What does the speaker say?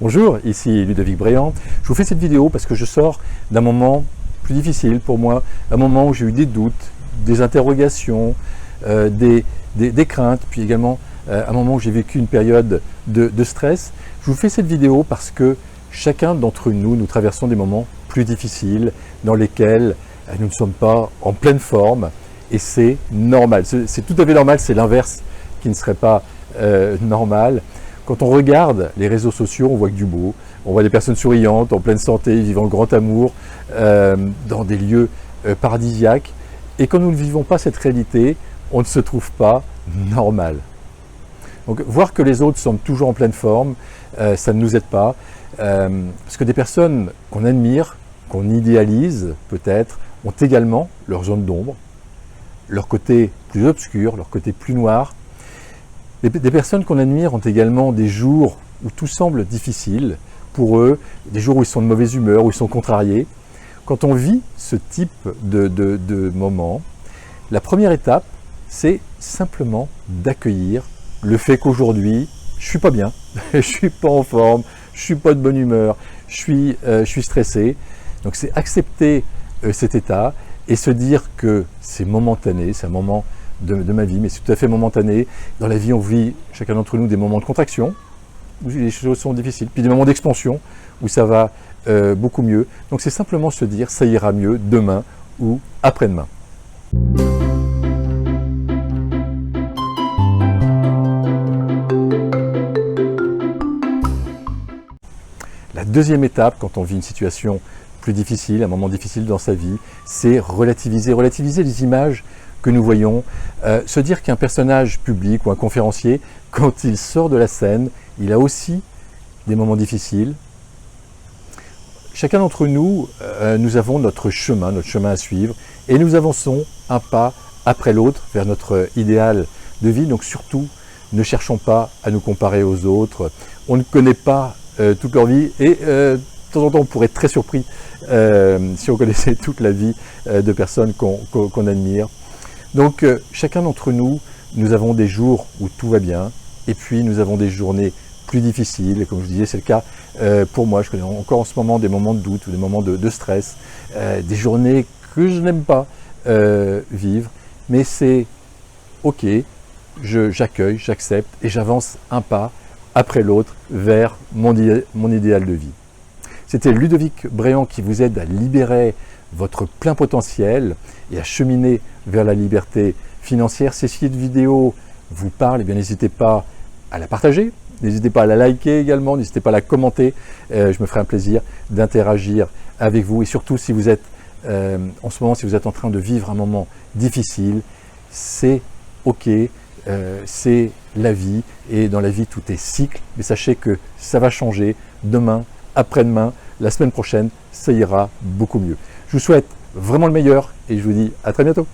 Bonjour, ici Ludovic Bréant. Je vous fais cette vidéo parce que je sors d'un moment plus difficile pour moi, un moment où j'ai eu des doutes, des interrogations, des craintes, puis également un moment où j'ai vécu une période de stress. Je vous fais cette vidéo parce que chacun d'entre nous, nous traversons des moments plus difficiles dans lesquels nous ne sommes pas en pleine forme et c'est normal. C'est tout à fait normal, c'est l'inverse qui ne serait pas normal. Quand on regarde les réseaux sociaux, on voit que du beau, on voit des personnes souriantes, en pleine santé, vivant le grand amour, dans des lieux paradisiaques. Et quand nous ne vivons pas cette réalité, on ne se trouve pas normal. Donc voir que les autres semblent toujours en pleine forme, ça ne nous aide pas. Parce que des personnes qu'on admire, qu'on idéalise peut-être, ont également leur zone d'ombre, leur côté plus obscur, leur côté plus noir. Des personnes qu'on admire ont également des jours où tout semble difficile pour eux, des jours où ils sont de mauvaise humeur, où ils sont contrariés. Quand on vit ce type de moment, la première étape, c'est simplement d'accueillir le fait qu'aujourd'hui, je suis pas bien, je suis pas en forme, je suis pas de bonne humeur, je suis stressé. Donc c'est accepter cet état et se dire que c'est momentané, c'est un moment de ma vie, mais c'est tout à fait momentané. Dans la vie, on vit, chacun d'entre nous, des moments de contraction, où les choses sont difficiles, puis des moments d'expansion, où ça va beaucoup mieux. Donc c'est simplement se dire, ça ira mieux demain ou après-demain. La deuxième étape, quand on vit une situation plus difficile, un moment difficile dans sa vie, c'est relativiser les images que nous voyons, se dire qu'un personnage public ou un conférencier, quand il sort de la scène, il a aussi des moments difficiles. Chacun d'entre nous, nous avons notre chemin à suivre, et nous avançons un pas après l'autre vers notre idéal de vie. Donc surtout, ne cherchons pas à nous comparer aux autres. On ne connaît pas toute leur vie, et de temps en temps, on pourrait être très surpris si on connaissait toute la vie de personnes qu'on admire. Donc chacun d'entre nous, nous avons des jours où tout va bien, et puis nous avons des journées plus difficiles, et comme je vous disais, c'est le cas pour moi. Je connais encore en ce moment des moments de doute ou des moments de stress, des journées que je n'aime pas vivre, mais c'est ok, j'accueille, j'accepte, et j'avance un pas après l'autre vers mon idéal de vie. C'était Ludovic Bréant qui vous aide à libérer votre plein potentiel et à cheminer vers la liberté financière. Si cette vidéo vous parle, eh bien n'hésitez pas à la partager, n'hésitez pas à la liker également, n'hésitez pas à la commenter. Je me ferai un plaisir d'interagir avec vous. Et surtout, si vous êtes en ce moment, si vous êtes en train de vivre un moment difficile, c'est ok, c'est la vie. Et dans la vie, tout est cycle. Mais sachez que ça va changer demain, après-demain, la semaine prochaine, ça ira beaucoup mieux. Je vous souhaite vraiment le meilleur et je vous dis à très bientôt.